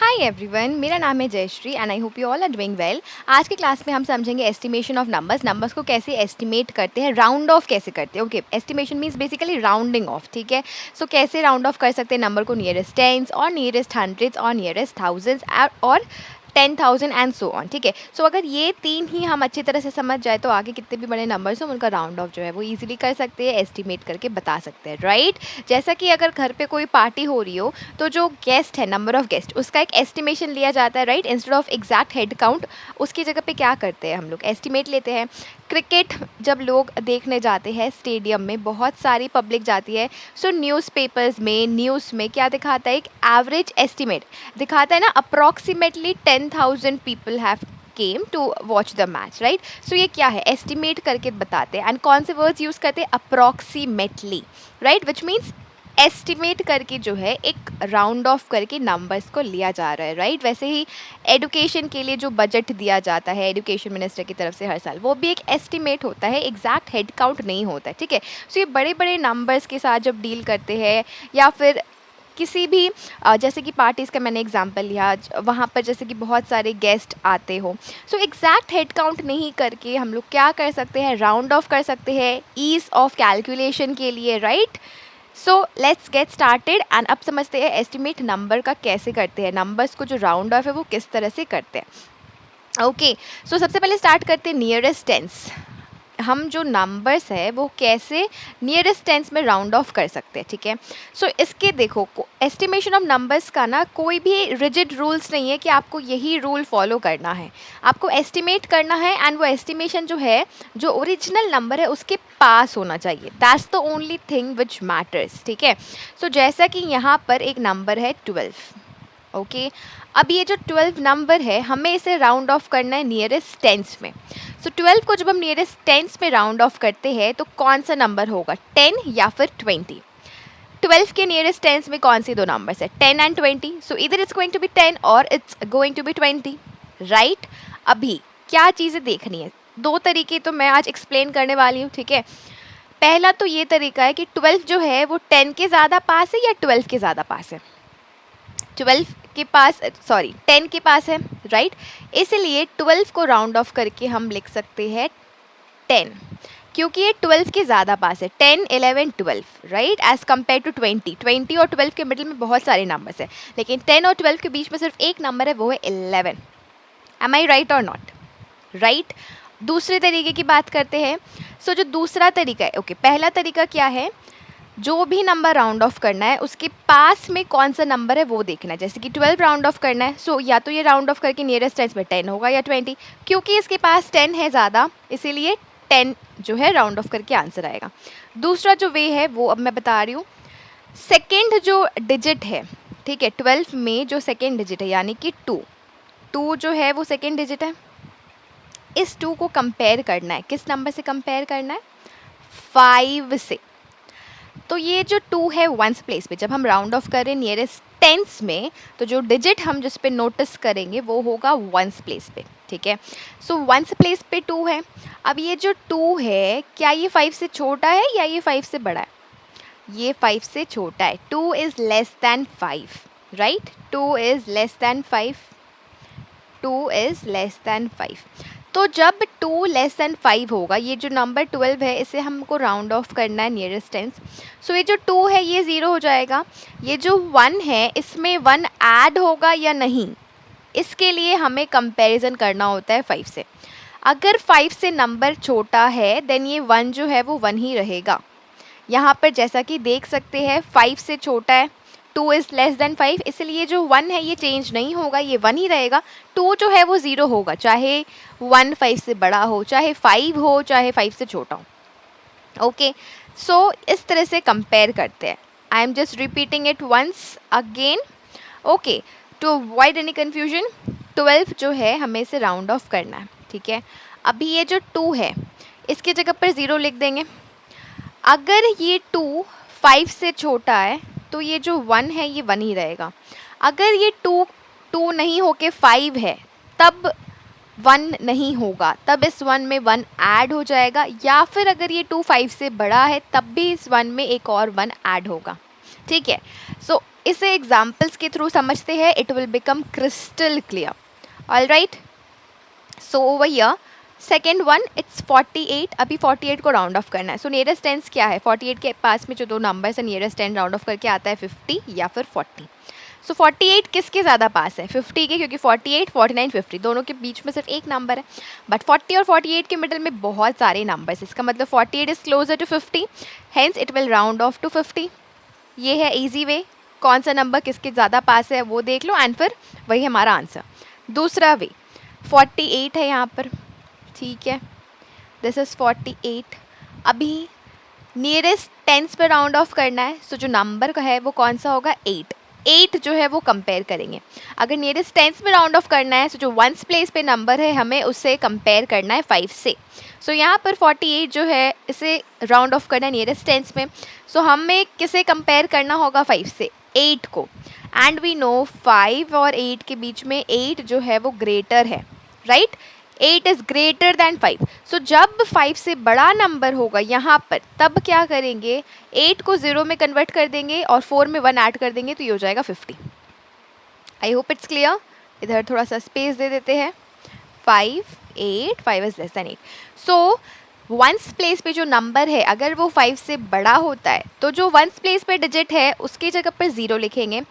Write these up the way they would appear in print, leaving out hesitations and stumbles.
Hi everyone, मेरा नाम है Jayashree and I hope you all are doing well. आज की क्लास में हम समझेंगे एस्टिमेशन ऑफ नंबर्स को कैसे एस्टिमेट करते हैं, राउंड ऑफ कैसे करते हैं। Okay, estimation means basically rounding off, ठीक है। सो कैसे राउंड ऑफ कर सकते हैं नंबर को नियरेस्ट टेंस और नियरेस्ट हंड्रेड्स और नियरेस्ट थाउजेंड्स और 10,000 एंड सो ऑन, ठीक है। सो अगर ये तीन ही हम अच्छी तरह से समझ जाए तो आगे कितने भी बड़े नंबर्स हो उनका राउंड ऑफ जो है वो इजीली कर सकते हैं, एस्टिमेट करके बता सकते हैं, राइट। जैसा कि अगर घर पे कोई पार्टी हो रही हो तो जो गेस्ट है, नंबर ऑफ गेस्ट, उसका एक एस्टिमेशन लिया जाता है, right. Instead of exact head count उसकी जगह पे क्या करते हैं हम लोग, एस्टिमेट लेते हैं। क्रिकेट जब लोग देखने जाते हैं स्टेडियम में, बहुत सारी पब्लिक जाती है, सो न्यूज़पेपर्स में, न्यूज़ में क्या दिखाता है, एक एवरेज एस्टिमेट दिखाता है ना, approximately 10,000 people have came to watch the match, right. So ये क्या है, एस्टिमेट करके बताते हैं। एंड कौन से वर्ड्स यूज़ करते हैं, approximately, right, which means estimate करके जो है एक राउंड ऑफ करके नंबर्स को लिया जा रहा है, राइट। वैसे ही एडुकेशन के लिए जो बजट दिया जाता है एजुकेशन मिनिस्टर की तरफ से हर साल, वो भी एक एस्टिमेट होता है, एग्जैक्ट हेड काउंट नहीं होता है, ठीक है। सो ये बड़े बड़े नंबर्स के साथ जब डील करते हैं या फिर किसी भी जैसे कि पार्टीज़ का मैंने एग्जांपल लिया, वहाँ पर जैसे कि बहुत सारे गेस्ट आते हो, सो एग्जैक्ट हेड काउंट नहीं करके हम लोग क्या कर सकते हैं, राउंड ऑफ कर सकते हैं ईज ऑफ कैलकुलेशन के लिए, right. So let's get started and अब समझते हैं एस्टिमेट नंबर का कैसे करते हैं, नंबर्स को जो राउंड ऑफ है वो किस तरह से करते हैं। ओके, सो सबसे पहले स्टार्ट करते हैं नियरेस्ट टेंस। हम जो नंबर्स है वो कैसे नियरेस्ट टेंस में राउंड ऑफ कर सकते हैं, ठीक है। सो इसके देखो, एस्टिमेशन ऑफ नंबर्स का ना कोई भी रिजिड रूल्स नहीं है कि आपको यही रूल फॉलो करना है। आपको एस्टिमेट करना है एंड वो एस्टिमेशन जो है, जो ओरिजिनल नंबर है उसके पास होना चाहिए, that's the only thing which matters, ठीक है। सो जैसा कि यहाँ पर एक नंबर है 12, ओके। अब ये जो 12 नंबर है हमें इसे राउंड ऑफ करना है नियरेस्ट टेंस में। सो 12 को जब हम नियरेस्ट टेंस में राउंड ऑफ करते हैं तो कौन सा नंबर होगा, 10 या फिर 20। 12 के नियरेस्ट टेंस में कौन सी दो नंबर्स है, 10 एंड 20। सो इधर इट्स गोइंग टू बी 10 और it's going to be 20, right. अभी क्या चीज़ें देखनी है, दो तरीके तो मैं आज एक्सप्लेन करने वाली हूँ, ठीक है। पहला तो ये तरीका है कि 12 जो है वो 10 के ज़्यादा पास है या 12 के ज़्यादा पास है, 12 के पास, सॉरी 10 के पास है, राइट। इसलिए 12 को राउंड ऑफ करके हम लिख सकते हैं 10, क्योंकि ये 12 के ज़्यादा पास है, 10, 11, 12, राइट, एज कम्पेयर टू 20 और 12 के मिडिल में बहुत सारे नंबर्स हैं, लेकिन 10 और 12 के बीच में सिर्फ एक नंबर है, वो है 11। एम आई राइट और नॉट, राइट। दूसरे तरीके की बात करते हैं। सो जो दूसरा तरीका है, ओके, पहला तरीका क्या है, जो भी नंबर राउंड ऑफ करना है उसके पास में कौन सा नंबर है वो देखना है। जैसे कि 12 राउंड ऑफ करना है, सो या तो ये राउंड ऑफ करके नियरेस्ट टेंस में 10 होगा या 20, क्योंकि इसके पास 10 है ज़्यादा, इसीलिए 10 जो है राउंड ऑफ करके आंसर आएगा। दूसरा जो वे है वो अब मैं बता रही हूँ, सेकेंड जो डिजिट है, ठीक है, 12 में जो सेकेंड डिजिट है यानी कि 2 जो है वो सेकेंड डिजिट है, इस 2 को कंपेयर करना है, किस नंबर से कंपेयर करना है, 5 से। तो ये जो 2 है वंस प्लेस पे, जब हम राउंड ऑफ करें नियरेस्ट टेंस में तो जो डिजिट हम जिस पे नोटिस करेंगे वो होगा वंस प्लेस पे, ठीक है। सो वंस प्लेस पे 2 है। अब ये जो 2 है, क्या ये 5 से छोटा है या ये 5 से बड़ा है, ये 5 से छोटा है, 2 is less than 5, right, 2 is less than 5, 2 is less than 5। तो जब 2 लेस दैन 5 होगा, ये जो नंबर 12 है इसे हमको राउंड ऑफ करना है नियरेस्ट टेंस। सो ये जो 2 है ये 0 हो जाएगा, ये जो 1 है इसमें 1 ऐड होगा या नहीं, इसके लिए हमें कंपैरिजन करना होता है 5 से। अगर 5 से नंबर छोटा है देन ये 1 जो है वो 1 ही रहेगा। यहाँ पर जैसा कि देख सकते हैं 5 से छोटा है, 2 इज़ लेस दैन 5, इसलिए जो 1 है ये चेंज नहीं होगा, ये 1 ही रहेगा। 2 जो है वो 0 होगा, चाहे 1 5 से बड़ा हो, चाहे 5 हो, चाहे 5 से छोटा हो। ओके, सो इस तरह से कंपेयर करते हैं। I am just repeating it once again, okay, to avoid any confusion. 12 जो है हमें इसे राउंड ऑफ करना है, ठीक है। अभी ये जो 2 है इसकी जगह पर 0 लिख देंगे। अगर ये 2 5 से छोटा है तो ये जो 1 है ये 1 ही रहेगा। अगर ये 2 नहीं होके 5 है तब 1 नहीं होगा, तब इस 1 में 1 ऐड हो जाएगा, या फिर अगर ये 2 5 से बड़ा है तब भी इस 1 में एक और 1 ऐड होगा, ठीक है। सो इसे एग्जाम्पल्स के थ्रू समझते हैं, it will become crystal clear. Alright, so over here second one it's 48. अभी 48 को राउंड ऑफ करना है. सो नियरेस्ट टेंस क्या है? 48 के पास में जो दो नंबर्स है नियरेस्ट टेन राउंड ऑफ करके आता है 50 या फिर 40. सो 48 किसके ज़्यादा पास है? 50 के, क्योंकि 48, 49, 50 दोनों के बीच में सिर्फ एक नंबर है. बट 40 और 48 के मिडल में बहुत सारे नंबर्स, इसका मतलब 48 is closer to 50, hence it will round off to 50. ये है ईजी वे. कौन सा नंबर किसके ज़्यादा पास है वो देख लो एंड फिर वही हमारा आंसर. दूसरा वे 48 है यहाँ पर, ठीक है, दिस इज़ 48. अभी नियरेस्ट टेंस पे राउंड ऑफ करना है. सो जो नंबर का है वो कौन सा होगा? 8. 8 जो है वो कंपेयर करेंगे. अगर नियरेस्ट टेंस पे राउंड ऑफ करना है, सो जो वंस प्लेस पे नंबर है हमें उससे कंपेयर करना है 5 से. सो यहाँ पर 48 जो है इसे राउंड ऑफ करना है नियरेस्ट टेंस में. सो हमें किसे कंपेयर करना होगा? 5 से, 8 को. एंड वी नो 5 और 8 के बीच में 8 जो है वो ग्रेटर है, राइट? 8 is greater than 5. सो जब 5 से बड़ा नंबर होगा यहाँ पर, तब क्या करेंगे? 8 को 0 में कन्वर्ट कर देंगे और 4 में 1 ऐड कर देंगे, तो ये हो जाएगा 50. आई होप इट्स क्लियर. इधर थोड़ा सा स्पेस दे देते हैं. 5, 8, 5 is less then 8. So ones place पे जो नंबर है अगर वो 5 से बड़ा होता है तो जो वंस प्लेस पे डिजिट है उसकी जगह पर 0 लिखेंगे.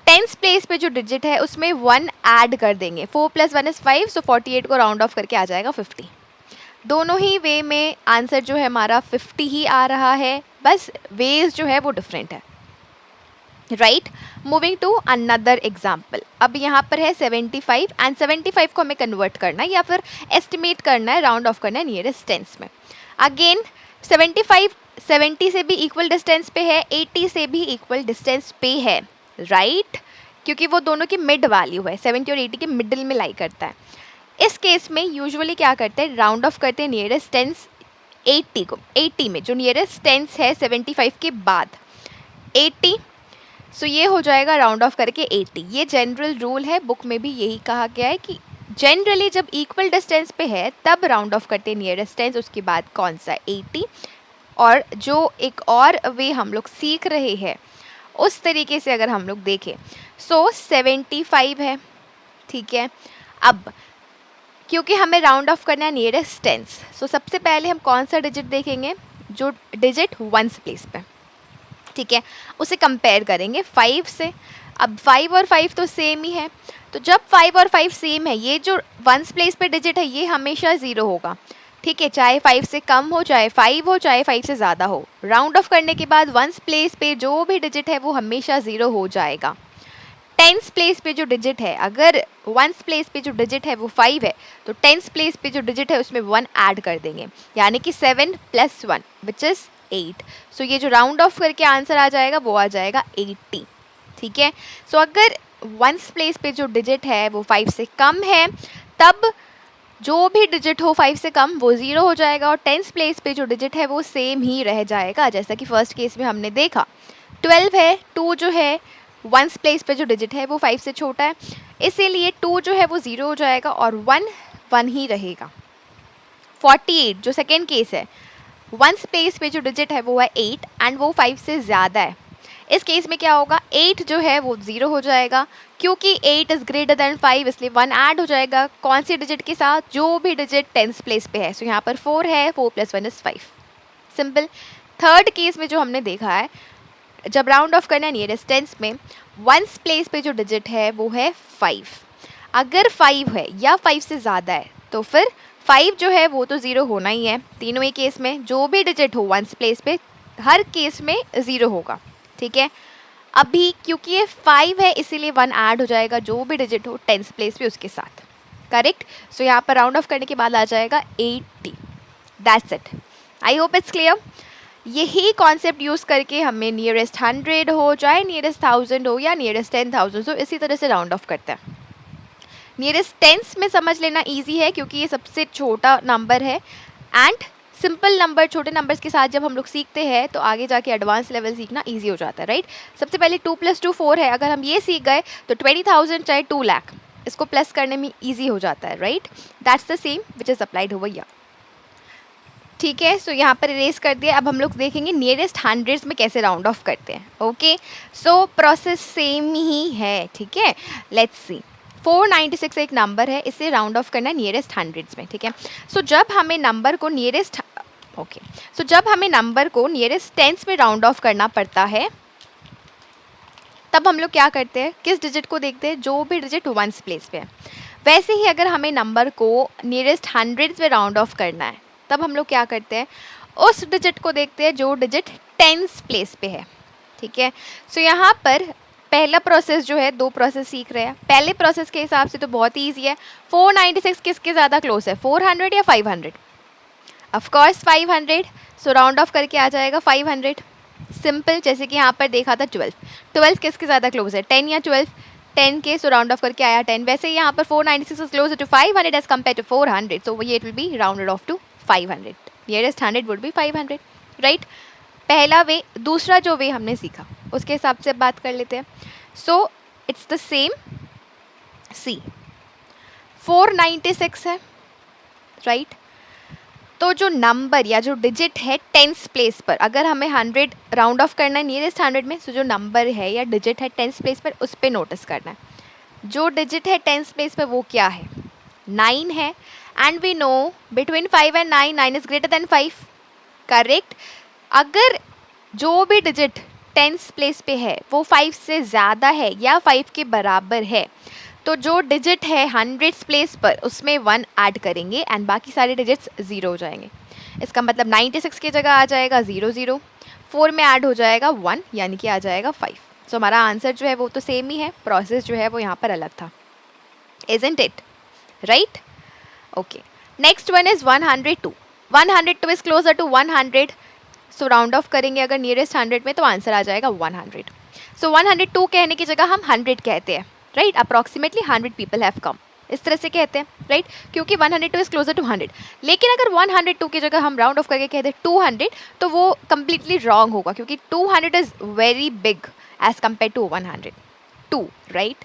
टेंस प्लेस पे जो डिजिट है उसमें 1 ऐड कर देंगे. 4 + 1 इज़ 5. सो 48 को राउंड ऑफ करके आ जाएगा 50. दोनों ही वे में आंसर जो है हमारा 50 ही आ रहा है, बस वेज जो है वो डिफरेंट है, right? Moving to another example. अब यहाँ पर है 75 एंड 75 को हमें कन्वर्ट करना है या फिर एस्टिमेट करना है, राउंड ऑफ करना है नियरेस्ट टेंस में. अगेन 75 70 से भी इक्वल डिस्टेंस पे है, 80 से भी इक्वल डिस्टेंस पे है, राइट? क्योंकि वो दोनों की मिड वैल्यू है, 70 और 80 के मिडिल में लाई करता है. इस केस में यूजुअली क्या करते हैं? राउंड ऑफ करते हैं नियरेस्ट टेंस 80 को. 80 में जो नियरेस्ट टेंस है 75 के बाद 80, सो ये हो जाएगा राउंड ऑफ करके 80. ये जनरल रूल है, बुक में भी यही कहा गया है कि जनरली जब इक्वल डिस्टेंस पे है तब राउंड ऑफ करते हैं नियरेस्ट टेंस, उसके बाद कौन सा? 80. और जो एक और वे हम लोग सीख रहे हैं उस तरीके से अगर हम लोग देखें, सो 75 है, ठीक है. अब क्योंकि हमें राउंड ऑफ करना है नियरेस्ट टेंस, सो सबसे पहले हम कौन सा डिजिट देखेंगे? जो डिजिट वंस प्लेस पे, ठीक है, उसे कंपेयर करेंगे 5 से. अब 5 और 5 तो सेम ही है, तो जब 5 और 5 सेम है, ये जो वंस प्लेस पे डिजिट है ये हमेशा 0 होगा, ठीक है, चाहे 5 से कम हो, चाहे 5 हो, चाहे 5 से ज़्यादा हो. राउंड ऑफ करने के बाद वंस प्लेस पे जो भी डिजिट है वो हमेशा 0 हो जाएगा. टेंस प्लेस पे जो डिजिट है, अगर वंस प्लेस पे जो डिजिट है वो 5 है, तो टेंस प्लेस पे जो डिजिट है उसमें 1 ऐड कर देंगे, यानी कि 7 + 1 विच इज़ 8. सो ये जो राउंड ऑफ करके आंसर आ जाएगा वो आ जाएगा 80, ठीक है. सो अगर वंस प्लेस पे जो डिजिट है वो 5 से कम है, तब जो भी डिजिट हो 5 से कम वो 0 हो जाएगा, और टेंस प्लेस पे जो डिजिट है वो सेम ही रह जाएगा, जैसा कि फर्स्ट केस में हमने देखा. 12 है, 2 जो है वंस प्लेस पे जो डिजिट है वो 5 से छोटा है, इसीलिए 2 जो है वो 0 हो जाएगा और 1 1 ही रहेगा. 48 जो सेकेंड केस है, वंस प्लेस पे जो डिजिट है वो है 8 एंड वो 5 से ज़्यादा है. इस केस में क्या होगा? 8 जो है वो 0 हो जाएगा, क्योंकि 8 इज़ ग्रेटर दैन 5, इसलिए 1 ऐड हो जाएगा. कौन सी डिजिट के साथ? जो भी डिजिट टेंस प्लेस पे है. सो यहाँ पर 4 है, 4 + 1 इज़ 5. सिंपल. थर्ड केस में जो हमने देखा है, जब राउंड ऑफ करना है नियरेस्ट टेंस में, वंस प्लेस पे जो डिजिट है वो है 5. अगर 5 है या 5 से ज़्यादा है तो फिर 5 जो है वो तो 0 होना ही है. तीनों ही केस में जो भी डिजिट हो वंस प्लेस पे हर केस में 0 होगा, ठीक है. अभी क्योंकि ये 5 है इसीलिए 1 ऐड हो जाएगा जो भी डिजिट हो टेंस प्लेस पे उसके साथ, करेक्ट. सो यहाँ पर राउंड ऑफ करने के बाद आ जाएगा 80. That's it. I hope it's clear. यही कॉन्सेप्ट यूज़ करके हमें नियरेस्ट 100 हो, चाहे नियरेस्ट 1000 हो या नियरेस्ट 10,000 हो, इसी तरह से राउंड ऑफ करते हैं. नियरेस्ट टेंस में समझ लेना ईजी है क्योंकि ये सबसे छोटा नंबर है, एंड सिंपल नंबर छोटे नंबर्स के साथ जब हम लोग सीखते हैं तो आगे जाके एडवांस लेवल सीखना ईजी हो जाता है, राइट. सबसे पहले 2 + 2 4 है, अगर हम ये सीख गए तो 20,000 चाहे 2 लाख, इसको प्लस करने में ईजी हो जाता है, right. That's the same which is applied over here, ठीक है, सो यहाँ पर इरेज कर दिया। अब हम लोग देखेंगे नियरेस्ट हंड्रेड्स में कैसे राउंड ऑफ करते हैं। ओके, सो प्रोसेस सेम ही है। ठीक है, लेट्स सी। 496 एक नंबर है, इसे राउंड ऑफ करना है नियरेस्ट हंड्रेड्स में। ठीक है, सो जब हमें नंबर को नियरेस्ट जब हमें नंबर को नियरेस्ट टेंस में राउंड ऑफ करना पड़ता है, तब हम लोग क्या करते हैं, किस डिजिट को देखते हैं, जो भी डिजिट वंस प्लेस पे है। वैसे ही अगर हमें नंबर को नियरेस्ट हंड्रेड्स में राउंड ऑफ करना है, तब हम लोग क्या करते हैं, उस डिजिट को देखते हैं जो डिजिट टेंस प्लेस पे है। ठीक है, सो यहाँ पर पहला प्रोसेस जो है, दो प्रोसेस सीख रहे हैं। पहले प्रोसेस के हिसाब से तो बहुत ही ईजी है। 496 किसके ज़्यादा क्लोज है, 400 या 500? Of course 500। So round of करके आ जाएगा 500। सिंपल, जैसे कि यहाँ पर देखा था 12 किसके ज़्यादा क्लोज है, 10 या 12? 10 के, सो राउंड ऑफ करके आया 10। वैसे ही यहाँ पर 496 is close to 500 as compare to 400, so ये it will be rounded off to 500। Nearest 100 would be 500, right? पहला वे। दूसरा जो वे हमने सीखा उसके हिसाब से बात कर लेते हैं। So it's the same. See 496 है, राइट? तो जो नंबर या जो डिजिट है टेंस प्लेस पर, अगर हमें 100 राउंड ऑफ करना है नियरेस्ट 100 में, सो जो नंबर है या डिजिट है टेंस प्लेस पर, उस पर नोटिस करना है। जो डिजिट है टेंस प्लेस पर वो क्या है, 9 है। And we know between 5 and 9, 9 is greater than 5, correct? अगर जो भी डिजिट टेंस प्लेस पे है वो 5 से ज़्यादा है या 5 के बराबर है, तो जो डिजिट है हंड्रेड्स प्लेस पर उसमें 1 ऐड करेंगे एंड बाकी सारे डिजिट्स 0 हो जाएंगे। इसका मतलब 96 की जगह आ जाएगा 00, 4 में ऐड हो जाएगा 1, यानी कि आ जाएगा 5। सो हमारा आंसर जो है वो तो सेम ही है, प्रोसेस जो है वो यहाँ पर अलग था, isn't it, right? Okay, next one is 102। 102 is closer to 100, so round off करेंगे अगर नियरेस्ट 100 में तो आंसर आ जाएगा 100। सो 102 कहने की जगह हम 100 कहते हैं, right? Approximately 100 people have come, इस तरह से कहते हैं, राइट? क्योंकि 102 इज क्लोजर टू 100। लेकिन अगर 102 की जगह हम राउंड ऑफ करके कहते हैं 200, तो वो कम्प्लीटली रॉन्ग होगा, क्योंकि 200 is very big as compare to 102, right?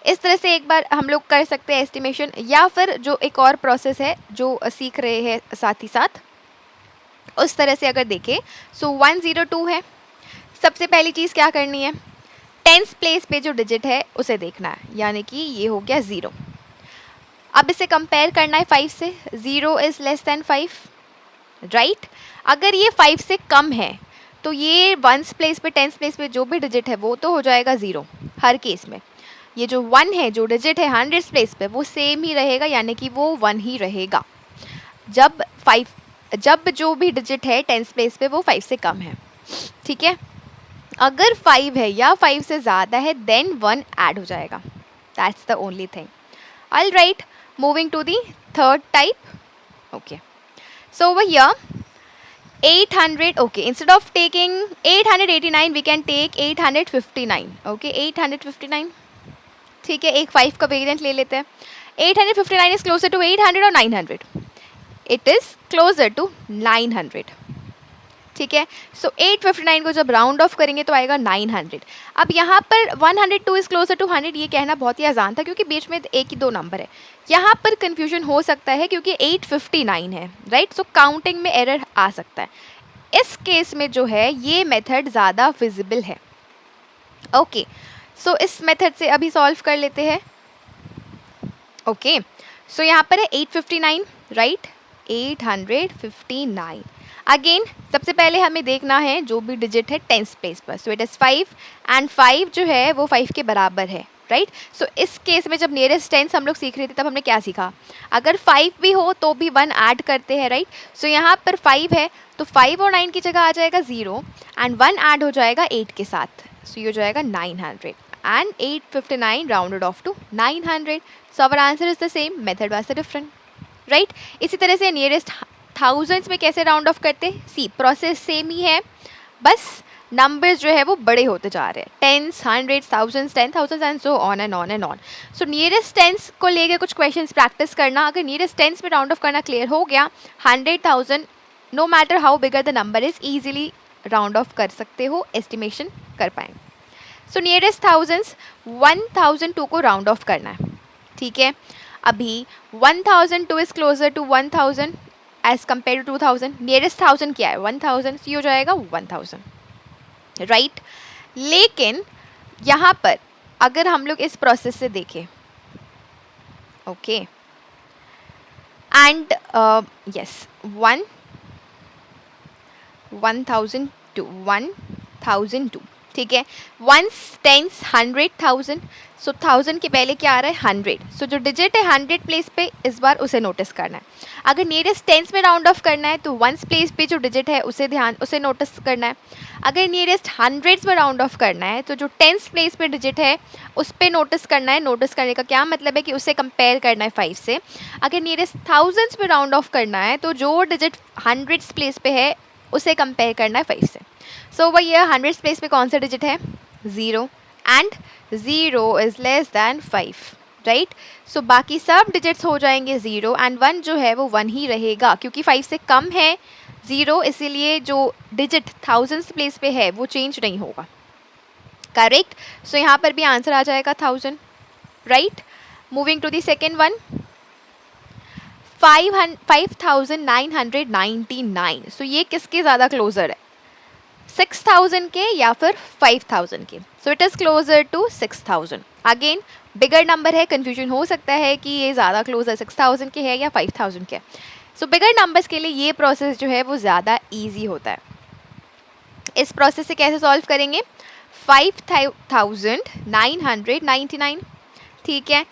इस तरह से एक बार हम लोग कर सकते हैं एस्टिमेशन। या फिर जो एक और प्रोसेस है जो सीख रहे हैं साथ ही साथ, उस तरह से अगर देखें, सो 102 है। सबसे पहली चीज़ क्या करनी है, टेंस प्लेस पे जो डिजिट है उसे देखना है, यानी कि ये हो गया 0। अब इसे कंपेयर करना है 5 से। 0 इज़ लेस देन 5, राइट? अगर ये 5 से कम है तो ये वंस प्लेस पे, टेंस प्लेस पे जो भी डिजिट है वो तो हो जाएगा 0 हर केस में। ये जो 1 है, जो डिजिट है हंड्रेड्स प्लेस पे, वो सेम ही रहेगा, यानी कि वो 1 ही रहेगा। जब जो भी डिजिट है टेंस प्लेस पे वो 5 से कम है, ठीक है? अगर 5 है या 5 से ज़्यादा है देन 1 ऐड हो जाएगा, that's the only thing. All right, moving to the third type. Okay, so over here 800, okay, instead of taking 889 we can take 859, okay, 859, ठीक है? एक 5 का वेरिएंट ले लेते हैं। 859 इज क्लोजर टू 800 और 900? इट इज़ क्लोजर टू 900, ठीक है? सो 859 को जब राउंड ऑफ करेंगे तो आएगा 900। अब यहाँ पर 102 इज़ क्लोजर टू 100, ये कहना बहुत ही आसान था क्योंकि बीच में एक ही 2 नंबर है। यहाँ पर कन्फ्यूजन हो सकता है क्योंकि 859 है, राइट? सो काउंटिंग में एरर आ सकता है। इस केस में जो है ये मेथड ज़्यादा फिजिबल है। ओके, सो इस मेथड से अभी सॉल्व कर लेते हैं। ओके, सो यहाँ पर है 859, राइट? 859। अगेन सबसे पहले हमें देखना है जो भी डिजिट है टेंस प्लेस पर, सो इट इज़ 5 एंड 5 जो है वो 5 के बराबर है, राइट? सो इस केस में जब नियरेस्ट टेंस हम लोग सीख रहे थे तब हमने क्या सीखा, अगर 5 भी हो तो भी 1 ऐड करते हैं, राइट? सो यहाँ पर 5 है तो 5 और 9 की जगह आ जाएगा 0 एंड 1 ऐड हो जाएगा 8 के साथ, सो ये हो जाएगा 900 and 859 rounded off to 900। So our answer is the same, method was different, right? इसी तरह से नियरेस्ट थाउजेंड्स में कैसे राउंड ऑफ करते, सी प्रोसेस सेम ही है, बस नंबर्स जो है वो बड़े होते जा रहे हैं, tens, hundreds, thousands, 10,000 and so on and on and on. So nearest tens को लेके कुछ क्वेश्चंस प्रैक्टिस करना। अगर नियरेस्ट टेंस में राउंड ऑफ करना क्लियर हो गया, 100,000 no matter how bigger the number is, easily round off कर सकते हो, एस्टिमेशन कर पाएंगे। सो नियरेस्ट थाउजेंड्स 1002 को राउंड ऑफ करना है, ठीक है? अभी 1002 is closer to 1000 as compare to 2000, nearest 1000 क्या है 1000, so ये हो जाएगा 1000, राइट। लेकिन यहाँ पर अगर हम लोग इस प्रोसेस से देखें, ओके, एंड यस 1002, ठीक है, 1 10 100,000, सो 1000 के पहले क्या आ रहा है 100, सो जो डिजिट है 100 प्लेस पे इस बार उसे नोटिस करना है। अगर नियरेस्ट टेंस में राउंड ऑफ करना है तो 1 प्लेस पे जो डिजिट है उसे नोटिस करना है। अगर नियरेस्ट हंड्रेड्स में राउंड ऑफ करना है तो जो टेंस प्लेस पे डिजिट है उस पर नोटिस करना है। नोटिस करने का क्या मतलब है कि उसे कंपेयर करना है 5 से। अगर नियरेस्ट थाउजेंड्स में राउंड ऑफ करना है तो जो डिजिट हंड्रेड्स प्लेस पे है उसे कंपेयर करना है 5 से। सो वही है, हंड्रेड्स प्लेस पे कौन सा डिजिट है 0, and 0 is less than 5, right. So बाकी सब डिजिट्स हो जाएंगे 0 एंड 1 जो है वो 1 ही रहेगा क्योंकि 5 से कम है 0, इसीलिए जो डिजिट थाउजेंड्स प्लेस पे है वो चेंज नहीं होगा, करेक्ट। सो यहाँ पर भी आंसर आ जाएगा 1000, right. Moving to the second one, 5999, so ये किसके ज़्यादा क्लोजर है 6000 के या फिर 5000 के। So it is closer to 6000। Again bigger number है, कन्फ्यूजन हो सकता है कि ये ज़्यादा क्लोजर 6000 के है या 5000 के। सो बिगर नंबर्स के लिए ये प्रोसेस जो है वो ज़्यादा ईजी होता है। इस प्रोसेस से कैसे सॉल्व करेंगे, 5999, ठीक है,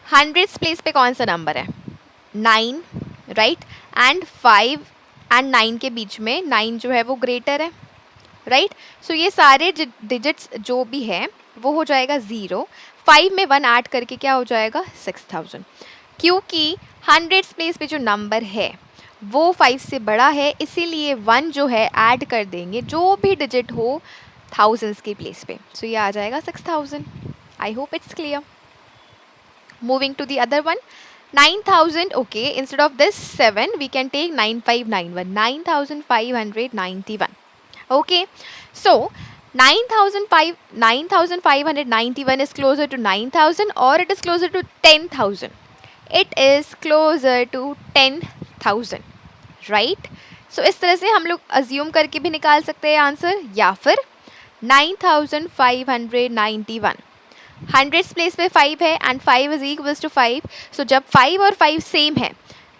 हंड्रेड्स प्लेस पे कौन सा नंबर है 9, राइट, एंड 5 एंड 9 के बीच में 9 जो है वो ग्रेटर है, राइट। सो ये सारे डिजिट्स जो भी है वो हो जाएगा 0, 5 में 1 ऐड करके क्या हो जाएगा 6000, क्योंकि हंड्रेड्स प्लेस पे जो नंबर है वो 5 से बड़ा है, इसीलिए 1 जो है ऐड कर देंगे जो भी डिजिट हो थाउजेंड्स के प्लेस पे। सो ये आ जाएगा 6000। I hope it's clear. Moving to the other one, 9000, okay, instead of this 7 we can take 9591, 9591, okay। So 9591 is closer to 9000 or it is closer to 10,000, it is closer to 10,000, right। So इस तरह से हम लोग assume करके भी निकाल सकते हैं आंसर, या फिर 9591, हंड्रेड्स प्लेस पे 5 है एंड 5 इज इक्वल्स टू 5। सो जब 5 और 5 सेम है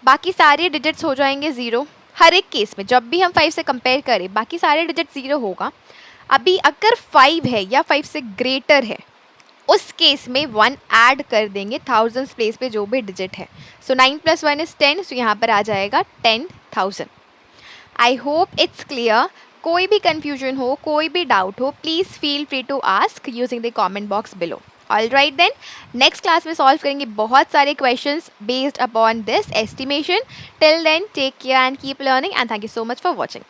बाकी सारे डिजिट्स हो जाएंगे 0। हर एक केस में जब भी हम 5 से कंपेयर करें बाकी सारे डिजिट 0 होगा। अभी अगर 5 है या 5 से ग्रेटर है उस केस में 1 ऐड कर देंगे थाउजेंड्स प्लेस पे जो भी डिजिट है। सो 9 + 1 इज़ 10, सो यहाँ पर आ जाएगा 10,000। I hope it's clear. कोई भी कन्फ्यूजन हो, कोई भी डाउट हो, please feel free to ask using the comment box below. All right then, next class में सॉल्व करेंगे बहुत सारे questions based upon this estimation. Till then take care and keep learning and thank you so much for watching.